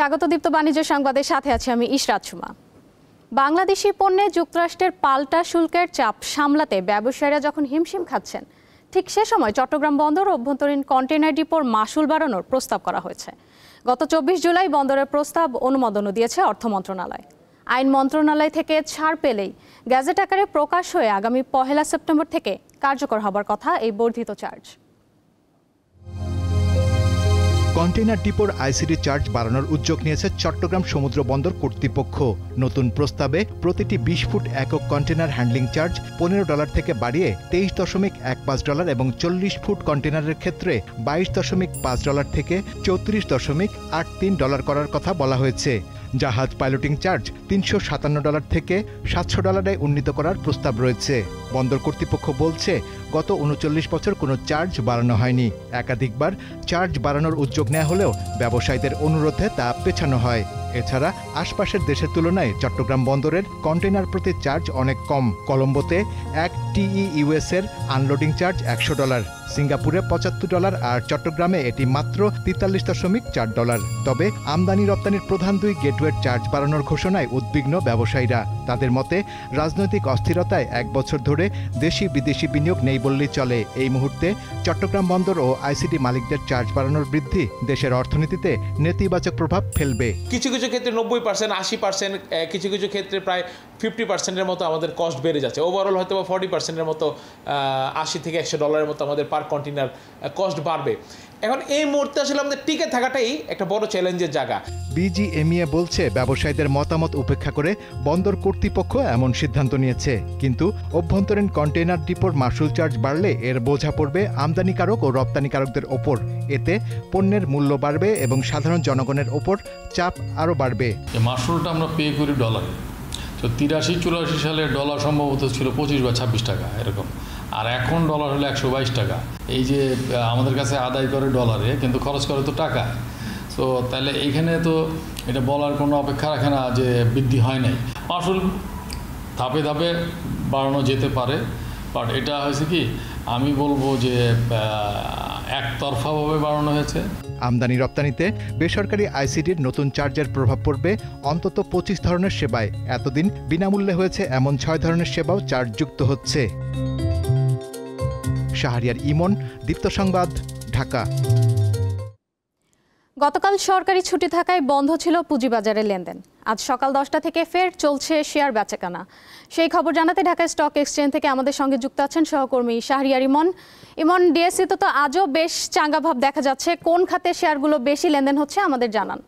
স্বাগত দীপ্ত বাণিজ্য সংবাদের সাথে আছি আমি ইশরাত সুমা। বাংলাদেশি পণ্যে যুক্তরাষ্ট্রের পাল্টা শুল্কের চাপ সামলাতে ব্যবসায়ীরা যখন হিমশিম খাচ্ছেন, ঠিক সে সময় চট্টগ্রাম বন্দর অভ্যন্তরীণ কন্টেইনার ডিপোর মাশুল বাড়ানোর প্রস্তাব করা হয়েছে। গত 24 জুলাই বন্দরের প্রস্তাব অনুমোদনও দিয়েছে অর্থ মন্ত্রণালয়। আইন মন্ত্রণালয় থেকে ছাড় পেলেই গ্যাজেট আকারে প্রকাশ হয়ে আগামী 1 সেপ্টেম্বর থেকে কার্যকর হবার কথা এই বর্ধিত চার্জ। কন্টেইনার ডিপোর আইসিডি চার্জ বাড়ানোর উদ্যোগ নিয়েছে চট্টগ্রাম সমুদ্র বন্দর কর্তৃপক্ষ। নতুন প্রস্তাবে প্রতিটি 20 ফুট একক কন্টেইনার হ্যান্ডলিং চার্জ $15 থেকে বাড়িয়ে $23.15 এবং 40 ফুট কন্টেইনারের ক্ষেত্রে $22.5 থেকে $34.83 করার কথা বলা হয়েছে। জাহাজ পাইলটিং চার্জ $357 থেকে $700 উন্নীত করার প্রস্তাব রয়েছে। বন্দর কর্তৃপক্ষ বলছে, গত 39 বছর কোনো চার্জ বাড়ানো হয়নি। একাধিকবার চার্জ বাড়ানোর উদ্যোগ নেওয়া হলেও ব্যবসায়ীদের অনুরোধে তা পেছানো হয়। এছাড়া আশপাশের দেশের তুলনায় চট্টগ্রাম বন্দরের কন্টেইনার প্রতি চার্জ অনেক কম। কলম্বোতে 1 TEUS এর আনলোডিং চার্জ $100, সিঙ্গাপুরে $75 আর চট্টগ্রামে এটি মাত্র $43.4। তবে আমদানি রপ্তানির প্রধান দুই গেটওয়ের চার্জ বাড়ানোর ঘোষণায় উদ্বিগ্ন ব্যবসায়ীরা। তাদের মতে, রাজনৈতিক অস্থিরতায় 1 বছর ধরে দেশি বিদেশি বিনিয়োগ নেই বললেই চলে। এই মুহূর্তে চট্টগ্রাম বন্দর ও আইসিডি মালিকদের চার্জ বাড়ানোর বৃদ্ধি দেশের অর্থনীতিতে নেতিবাচক প্রভাব ফেলবে। কিছু কিছু ক্ষেত্রে 90%, 80%, কিছু কিছু ক্ষেত্রে প্রায় 50%-এর মতো আমাদের কস্ট বেড়ে যাচ্ছে। ওভারঅল হয়তো 40%-এর মতো, $80 থেকে $100 মতো আমাদের পার কন্টেইনার কস্ট বাড়বে। এখন এই মুহূর্তে আসলে আমাদের টিকে থাকাটাই একটা বড় চ্যালেঞ্জের জায়গা। বিজিএমইএ বলছে, ব্যবসায়ীদের মতামত উপেক্ষা করে বন্দর কর্তৃপক্ষ এমন সিদ্ধান্ত নিয়েছে। কিন্তু অভ্যন্তরীণ কন্টেইনার ডিপোর মাশুল চার্জ বাড়লে এর বোঝা পড়বে আমদানিকারক ও রপ্তানিকারকদের ওপর। এতে পণ্যের মূল্য বাড়বে এবং সাধারণ জনগণের ওপর চাপ আরও বাড়বে। মাশুলটা আমরা পে করি ডলারে। তো 83-84 সালে ডলার সম্ভবত ছিল 25 বা 26 টাকা এরকম, আর এখন ডলার হলো 122 টাকা। এই যে আমাদের কাছে আদায় করে ডলারে, কিন্তু খরচ করে তো টাকা। তো তাহলে এইখানে তো এটা বলার কোনো অপেক্ষা রাখে না যে বৃদ্ধি হয় নাই। মাশুল ধাপে ধাপে বাড়ানো যেতে পারে, বাট এটা হয়েছে কি, আমি বলবো যে একতরফাভাবে বাড়ানো হয়েছে। আমদানি রপ্তানিতে বেসরকারি আইসিডির নতুন চার্জের প্রভাব পড়বে অন্তত 25 ধরনের সেবায়। এতদিন বিনামূল্যে হয়েছে এমন 6 ধরনের সেবাও চার্জ যুক্ত হচ্ছে। শাহরিয়ার ইমন, দীপ্ত সংবাদ, ঢাকা। গতকাল সরকারি ছুটি থাকায় বন্ধ ছিল পুঁজিবাজারের লেনদেন। আজ সকাল 10টা থেকে ফের চলছে শেয়ার বেচাকেনা। সেই খবর জানাতে ঢাকা স্টক এক্সচেঞ্জ থেকে আমাদের সঙ্গে যুক্ত আছেন সহকর্মী শাহরিয়ার ইমন। ডিএসসিতে তো আজও বেশ চাঙ্গা ভাব দেখা যাচ্ছে। কোন খাতে শেয়ারগুলো বেশি লেনদেন হচ্ছে আমাদের জানান।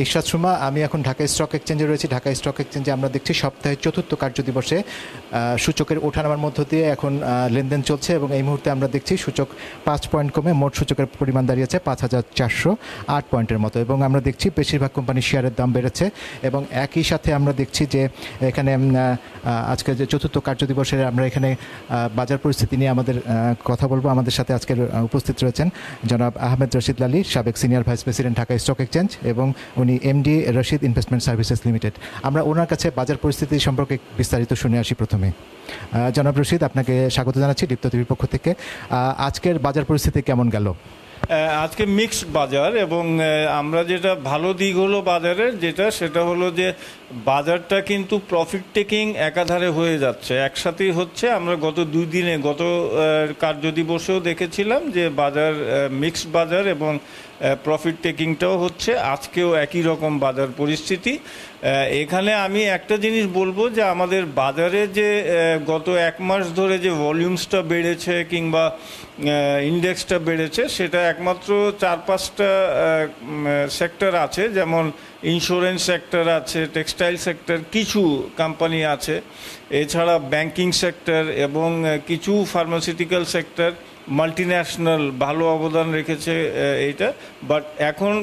ইশরাত সুমা, আমি এখন ঢাকা স্টক এক্সচেঞ্জে রয়েছি। ঢাকা স্টক এক্সচেঞ্জে আমরা দেখছি সপ্তাহের 4র্থ কার্যদিবসে সূচকের ওঠানামার মধ্য দিয়ে এখন লেনদেন চলছে এবং এই মুহূর্তে আমরা দেখছি সূচক 5 পয়েন্ট কমে মোট সূচকের পরিমাণ দাঁড়িয়েছে 5408 পয়েন্টের মতো। এবং আমরা দেখছি বেশিরভাগ কোম্পানির শেয়ারের দাম বেড়েছে এবং একই সাথে আমরা দেখছি যে এখানে আজকে যে 4র্থ কার্যদিবসের আমরা এখানে বাজার পরিস্থিতি নিয়ে আমাদের কথা বলবো। আমাদের সাথে আজকের উপস্থিত রয়েছেন জনাব আহমেদ রশিদ লালী, সাবেক senior vice president Dhaka stock exchange, এবং উনি MD Rashid investment services limited. আমরা ওনার কাছে বাজার পরিস্থিতি সম্পর্কে বিস্তারিত শুনে আসি। প্রথমে জনাব রশিদ, আপনাকে স্বাগত জানাচ্ছি দীপ্ত টিভির পক্ষ থেকে। আজকের বাজার পরিস্থিতি কেমন গেল? আজকে মিক্সড বাজার, এবং আমরা যেটা ভালো দিক হলো বাজারের সেটা হলো যে বাজারটা কিন্তু প্রফিট টেকিং একাধারে হয়ে যাচ্ছে, একসাথেই হচ্ছে। আমরা গত 2 দিনে গত কার্যদিবসেও দেখেছিলাম যে বাজার মিক্সড বাজার এবং প্রফিট টেকিংটাও হচ্ছে। আজকেও একই রকম বাজার পরিস্থিতি। এখানে আমি একটা জিনিস বলবো যে আমাদের বাজারে যে গত 1 মাস ধরে যে ভলিউমসটা বেড়েছে কিংবা ইন্ডেক্সটা বেড়েছে, সেটা একমাত্র 4-5টা সেক্টর আছে, যেমন ইন্স্যুরেন্স সেক্টর আছে, টেক্সটাইল সেক্টর কিছু কোম্পানি আছে, এছাড়া ব্যাংকিং সেক্টর এবং কিছু ফার্মাসিউটিক্যাল সেক্টর, মাল্টিন্যাশনাল ভালো অবদান রেখেছে এইটা। বাট এখন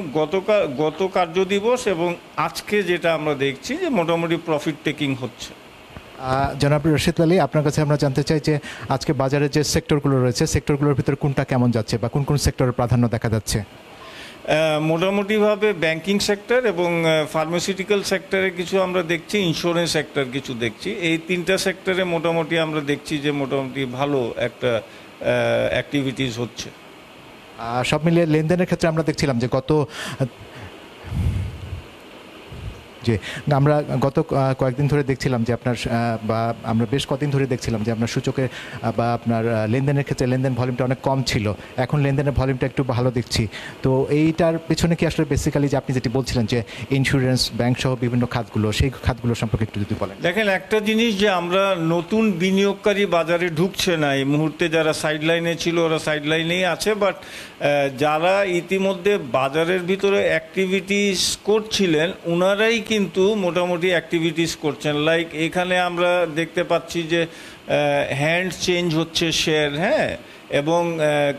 গত কার্যদিবস এবং আজকে যেটা আমরা দেখছি যে মোটামুটি প্রফিট টেকিং হচ্ছে। জনাব রশিদ আলী, আপনার কাছে আমরা জানতে চাই যে আজকে বাজারে যে সেক্টরগুলো রয়েছে, সেক্টরগুলোর ভিতরে কোনটা কেমন যাচ্ছে বা কোন কোন সেক্টরের প্রাধান্য দেখা যাচ্ছে? মোটামুটিভাবে ব্যাংকিং সেক্টর এবং ফার্মাসিউটিক্যাল সেক্টরে কিছু আমরা দেখছি, ইন্স্যুরেন্স সেক্টর কিছু দেখছি। এই 3টা সেক্টরে মোটামুটি আমরা দেখছি যে মোটামুটি ভালো একটা অ্যাক্টিভিটিস হচ্ছে। সব মিলিয়ে লেনদেনের ক্ষেত্রে আমরা দেখছিলাম যে আমরা গত কয়েকদিন ধরে দেখছিলাম যে আপনার বা আমরা বেশ কদিন ধরে দেখছিলাম যে আপনার সূচকে বা আপনার লেনদেনের ক্ষেত্রে লেনদেন ভলিউমটা অনেক কম ছিল, এখন লেনদেনের ভলিউমটা একটু ভালো দেখছি। তো এইটার পেছনে কি আসলে বেসিক্যালি যে আপনি যেটি বলছিলেন যে ইন্স্যুরেন্স, ব্যাংক সহ বিভিন্ন খাতগুলো, সেই খাতগুলো সম্পর্কে একটু যদি বলেন। দেখেন, একটা জিনিস যে আমরা নতুন বিনিয়োগকারী বাজারে ঢুকছে না এই মুহূর্তে, যারা সাইডলাইনে ছিল ওরা সাইডলাইনেই আছে, বাট যারা ইতিমধ্যে বাজারের ভিতরে অ্যাক্টিভিটিস করছিলেন ওনারাই কিন্তু মোটামুটি অ্যাক্টিভিটিস করছেন। লাইক এখানে আমরা দেখতে পাচ্ছি যে হ্যান্ড চেঞ্জ হচ্ছে শেয়ার, হ্যাঁ, এবং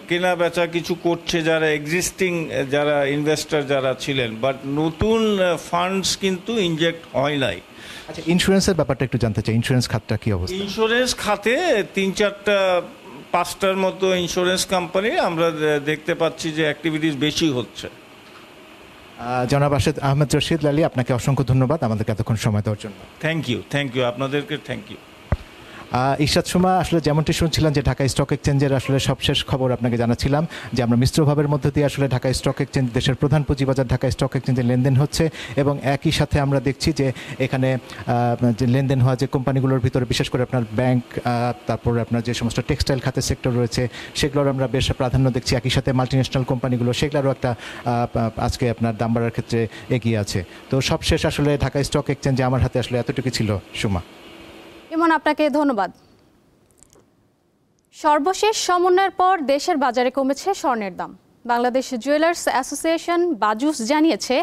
কেনা বেচা কিছু করছে যারা এক্সিস্টিং যারা ইনভেস্টর যারা ছিলেন, বাট নতুন ফান্ডস কিন্তু ইনজেক্ট হয় নাই। আচ্ছা, ইন্স্যুরেন্সের ব্যাপারটা একটু জানতে চাই, ইন্স্যুরেন্স খাতটা কি অবস্থা? ইন্স্যুরেন্স খাতে 3-4-5টার মতো ইন্স্যুরেন্স কোম্পানি আমরা দেখতে পাচ্ছি যে অ্যাক্টিভিটিস বেশি হচ্ছে। জনাব আহমেদ রশিদ লালী, আপনাকে অসংখ্য ধন্যবাদ আমাদেরকে এতক্ষণ সময় দেওয়ার জন্য। থ্যাংক ইউ, আপনাদেরকে থ্যাংক ইউ। ইশরাত সুমা, আসলে যেমনটি শুনছিলাম যে ঢাকা স্টক এক্সচেঞ্জের আসলে সবশেষ খবর আপনাকে জানাচ্ছিলাম যে আমরা মিশ্রভাবের মধ্য দিয়ে আসলে ঢাকা স্টক এক্সচেঞ্জ, দেশের প্রধান পুঁজিবাজার ঢাকা স্টক এক্সচেঞ্জে লেনদেন হচ্ছে, এবং একই সাথে আমরা দেখছি যে এখানে যে লেনদেন হওয়া যে কোম্পানিগুলোর ভিতরে বিশেষ করে আপনার ব্যাংক, তারপরে আপনার যে সমস্ত টেক্সটাইল খাতের সেক্টর রয়েছে সেগুলোর আমরা বেশ প্রাধান্য দেখছি। একই সাথে মাল্টিন্যাশনাল কোম্পানিগুলো, সেগুলোরও একটা আজকে আপনার দাম বাড়ার ক্ষেত্রে এগিয়ে আছে। তো সবশেষ আসলে ঢাকা স্টক এক্সচেঞ্জে আমার হাতে আসলে এতটুকু ছিল। সুমা, ইমন, আপনাকে ধন্যবাদ। সর্বশেষ সমন্বয়ের পর দেশের বাজারে কমেছে স্বর্ণের দাম। বাংলাদেশ জুয়েলার্স অ্যাসোসিয়েশন বাজুস জানিয়েছে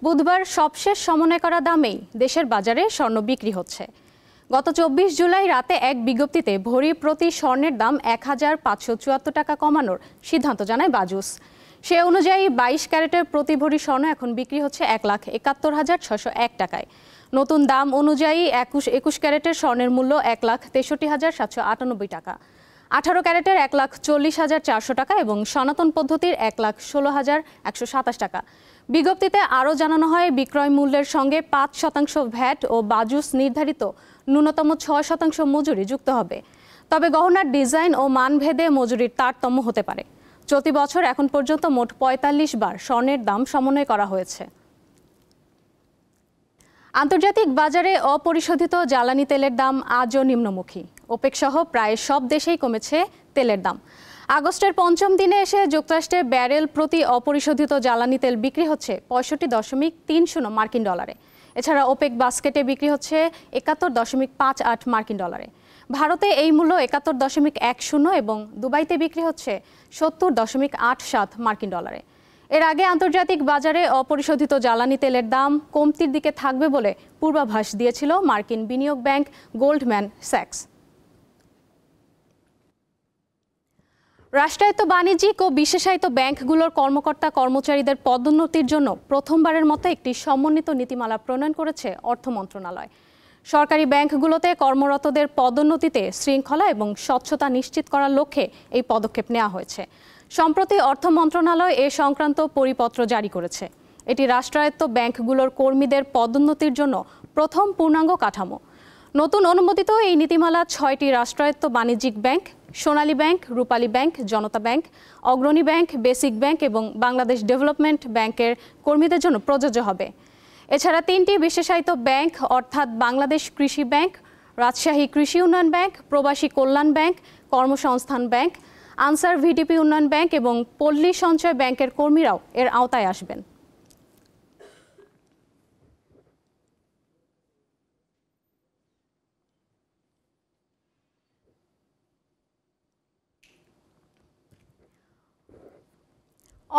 বুধবার সবশেষ সমন্বয় করা দামেই দেশের বাজারে স্বর্ণ বিক্রি হচ্ছে। গত 24 জুলাই রাতে এক বিজ্ঞপ্তিতে ভরি প্রতি স্বর্ণের দাম 1574 টাকা কমানোর সিদ্ধান্ত জানায় বাজুস। সে অনুযায়ী 22 ক্যারেটের প্রতি ভরি স্বর্ণ এখন বিক্রি হচ্ছে 1,71,601 টাকায়। নতুন দাম অনুযায়ী 21 ক্যারেটের স্বর্ণের মূল্য 1,63,798 টাকা, 18 ক্যারেটের 1,40,400 টাকা এবং সনাতন পদ্ধতির 1,16,127 টাকা। বিজ্ঞপ্তিতে আরও জানানো হয় বিক্রয় মূল্যের সঙ্গে 5% ভ্যাট ও বাজুস নির্ধারিত ন্যূনতম 6% মজুরি যুক্ত হবে। তবে গহনার ডিজাইন ও মানভেদে মজুরির তারতম্য হতে পারে। চলতি বছর এখন পর্যন্ত মোট 45 বার স্বর্ণের দাম সমন্বয় করা হয়েছে। আন্তর্জাতিক বাজারে অপরিশোধিত জ্বালানি তেলের দাম আজও নিম্নমুখী। ওপেক সহ প্রায় সব দেশেই কমেছে তেলের দাম। আগস্টের পঞ্চম দিনে এসে যুক্তরাষ্ট্রে ব্যারেল প্রতি অপরিশোধিত জ্বালানি তেল বিক্রি হচ্ছে 65.30 মার্কিন ডলারে। এছাড়া ওপেক বাস্কেটে বিক্রি হচ্ছে 71.58 মার্কিন ডলারে। ভারতে এই মূল্য 71.10 এবং দুবাইতে বিক্রি হচ্ছে 70.87 মার্কিন ডলারে। এর আগে আন্তর্জাতিক বাজারে অপরিশোধিত জ্বালানি তেলের দাম কমতির দিকে থাকবে বলে পূর্বাভাস দিয়েছিল মার্কিন বিনিয়োগ ব্যাংক গোল্ডম্যান স্যাক্স। রাষ্ট্রায়ত্ত বাণিজ্যিক ও বিশেষায়িত ব্যাংকগুলোর কর্মকর্তা কর্মচারীদের পদোন্নতির জন্য প্রথমবারের মতো একটি সমন্বিত নীতিমালা প্রণয়ন করেছে অর্থ মন্ত্রণালয়। সরকারি ব্যাংকগুলোতে কর্মরতদের পদোন্নতিতে শৃঙ্খলা এবং স্বচ্ছতা নিশ্চিত করার লক্ষ্যে এই পদক্ষেপ নেওয়া হয়েছে। সম্প্রতি অর্থ মন্ত্রণালয় এ সংক্রান্ত পরিপত্র জারি করেছে। এটি রাষ্ট্রায়ত্ত ব্যাংকগুলোর কর্মীদের পদোন্নতির জন্য প্রথম পূর্ণাঙ্গ কাঠামো। নতুন অনুমোদিত এই নীতিমালা 6টি রাষ্ট্রায়ত্ত বাণিজ্যিক ব্যাংক, সোনালী ব্যাংক, রূপালী ব্যাংক, জনতা ব্যাংক, অগ্রণী ব্যাংক, বেসিক ব্যাংক এবং বাংলাদেশ ডেভেলপমেন্ট ব্যাংকের কর্মীদের জন্য প্রযোজ্য হবে। এছাড়া 3টি বিশেষায়িত ব্যাংক অর্থাৎ বাংলাদেশ কৃষি ব্যাংক, রাজশাহী কৃষি উন্নয়ন ব্যাংক, প্রবাসী কল্যাণ ব্যাংক, কর্মসংস্থান ব্যাংক, আনসার ভিডিপি উন্নয়ন ব্যাংক এবং পল্লী সঞ্চয় ব্যাংকের কর্মীরাও এর আওতায় আসবেন।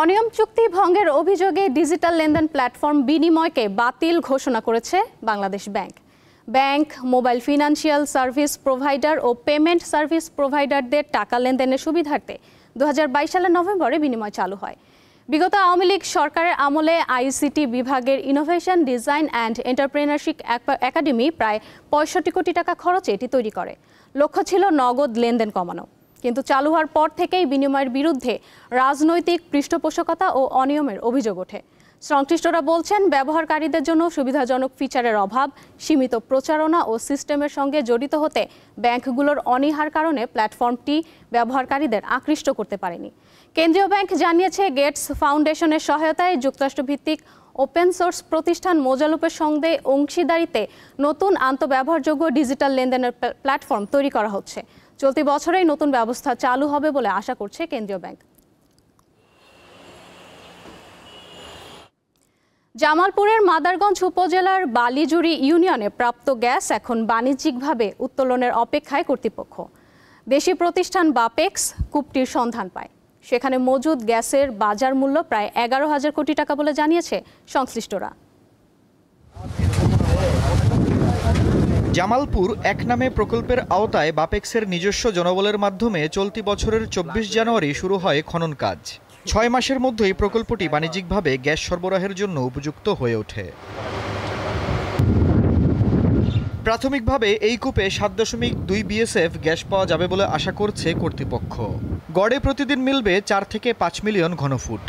অনিয়ম চুক্তি ভঙ্গের অভিযোগে ডিজিটাল লেনদেন প্ল্যাটফর্ম বিনিময়কে বাতিল ঘোষণা করেছে Bangladesh bank. Bank, mobile financial service provider ও পেমেন্ট সার্ভিস প্রোভাইডারদের টাকা লেনদেনের সুবিধার্থে 2022 সালের নভেম্বরে বিনিময় চালু হয়। বিগত আওয়ামী লীগ সরকারের আমলে আইসিটি বিভাগের innovation, design and entrepreneurship academy প্রায় 65 কোটি টাকা খরচে এটি তৈরি করে। লক্ষ্য ছিল নগদ লেনদেন কমানো। কিন্তু চালু হওয়ার পর থেকেই বিনিময়ের বিরুদ্ধে রাজনৈতিক পৃষ্ঠপোষকতা ও অনিয়মের অভিযোগ ওঠে। সংশ্লিষ্টরা বলছেন, ব্যবহারকারীদের জন্য সুবিধাজনক ফিচারের অভাব, সীমিত প্রচারণা ও সিস্টেমের সঙ্গে জড়িত হতে ব্যাংকগুলোর অনীহার কারণে প্ল্যাটফর্মটি ব্যবহারকারীদের আকৃষ্ট করতে পারেনি। কেন্দ্রীয় ব্যাংক জানিয়েছে, গেটস ফাউন্ডেশনের সহায়তায় যুক্তরাষ্ট্রভিত্তিক ওপেন সোর্স প্রতিষ্ঠান মোজালুপের সঙ্গে অংশীদারিতে নতুন আন্তঃব্যবহারযোগ্য ডিজিটাল লেনদেনের প্ল্যাটফর্ম তৈরি করা হচ্ছে। চলতি বছরেই নতুন ব্যবস্থা চালু হবে বলে আশা করছে কেন্দ্রীয় ব্যাংক। জামালপুরের মাদারগঞ্জ উপজেলার বালিজুড়ি ইউনিয়নে প্রাপ্ত গ্যাস এখন বাণিজ্যিকভাবে উত্তোলনের অপেক্ষায় কর্তৃপক্ষ। দেশি প্রতিষ্ঠান বাপেক্স কূপটির সন্ধান পায়। সেখানে মজুদ গ্যাসের বাজার মূল্য প্রায় 11,000 কোটি টাকা বলে জানিয়েছে সংশ্লিষ্টরা। জামালপুর এক নামে প্রকল্পের আওতায় বাপেক্সের নিজস্ব জনবলের মাধ্যমে চলতি বছরের 24 জানুয়ারি শুরু হয় খনন কাজ। 6 মাসের মধ্যেই প্রকল্পটি বাণিজ্যিকভাবে গ্যাস সরবরাহের জন্য উপযুক্ত হয়ে ওঠে। প্রাথমিকভাবে এই কূপে 7.2 বিএসএফ গ্যাস পাওয়া যাবে বলে আশা করছে কর্তৃপক্ষ। গড়ে প্রতিদিন মিলবে 4 থেকে 5 মিলিয়ন ঘনফুট।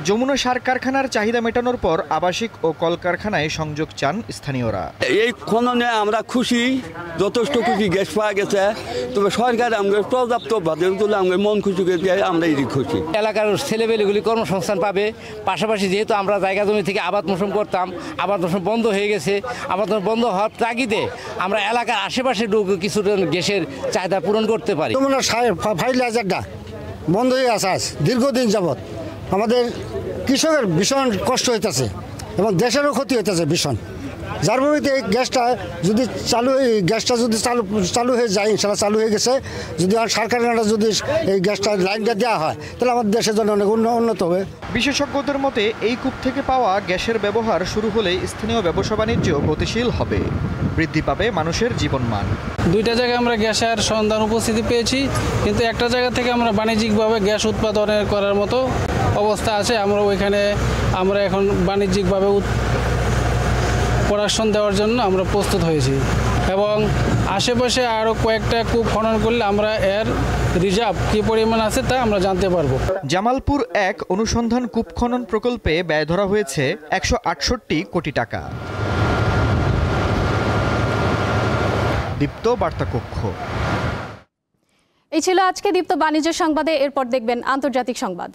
যমুনা সার কারখানার চাহিদা মেটানোর পর আবাসিক ও কলকারখানায় সংযোগ চান স্থানীয়রা। এই খননে আমরা খুশি, যথেষ্ট খুশি, গ্যাস পাওয়া গেছে। তবে সরকার আমাদের পর্যাপ্ত বাজার তুলে আমাদের মন খুশি করে দিয়ে আমরা এই খুশি। এলাকার ছেলেমেয়েগুলি কর্মসংস্থান পাবে। পাশাপাশি যেহেতু আমরা জায়গা জমি থেকে আবাদ মৌসুম করতাম, আবাদ মৌসুম বন্ধ হয়ে গেছে। আবাদ মৌসুম বন্ধ হওয়ার তাগিদে আমরা এলাকার আশেপাশে কিছুটা গ্যাসের চাহিদা পূরণ করতে পারি। যমুনা ফার্টিলাইজারটা বন্ধ হয়ে আছে দীর্ঘদিন যাবৎ। আমাদের কৃষকের ভীষণ কষ্ট হইতেছে এবং দেশেরও ক্ষতি হইতেছে ভীষণ। যার ভূমিতে এই গ্যাসটা যদি চালু হয়ে যায়, ইনশাল্লাহ চালু হয়ে গেছে, যদি আর সরকারের যদি এই গ্যাসটা লাইনটা দেওয়া হয় তাহলে আমাদের দেশের জন্য অনেক উন্নত হবে। বিশেষজ্ঞদের মতে এই কূপ থেকে পাওয়া গ্যাসের ব্যবহার শুরু হলেই স্থানীয় ব্যবসা বাণিজ্য গতিশীল হবে, বৃদ্ধি পাবে মানুষের জীবনমান। দুইটা জায়গায় আমরা গ্যাসের সন্ধান উপস্থিতি পেয়েছি, কিন্তু একটা জায়গা থেকে আমরা বাণিজ্যিকভাবে গ্যাস উৎপাদনের করার মতো অবস্থা আছে। আমরা এখন বাণিজ্যিকভাবে প্রোডাকশন দেওয়ার জন্য আমরা প্রস্তুত হয়েছি এবং আশেপাশে আরও কয়েকটা কূপ খনন করলে আমরা এর রিজার্ভ কী পরিমাণ আছে তা আমরা জানতে পারবো। জামালপুর 1 অনুসন্ধান কূপ খনন প্রকল্পে ব্যয় ধরা হয়েছে 168 কোটি টাকা। দীপ্ত বার্তা কক্ষ। এই ছিল আজকে দীপ্ত বাণিজ্য সংবাদে। এরপর দেখবেন আন্তর্জাতিক সংবাদ।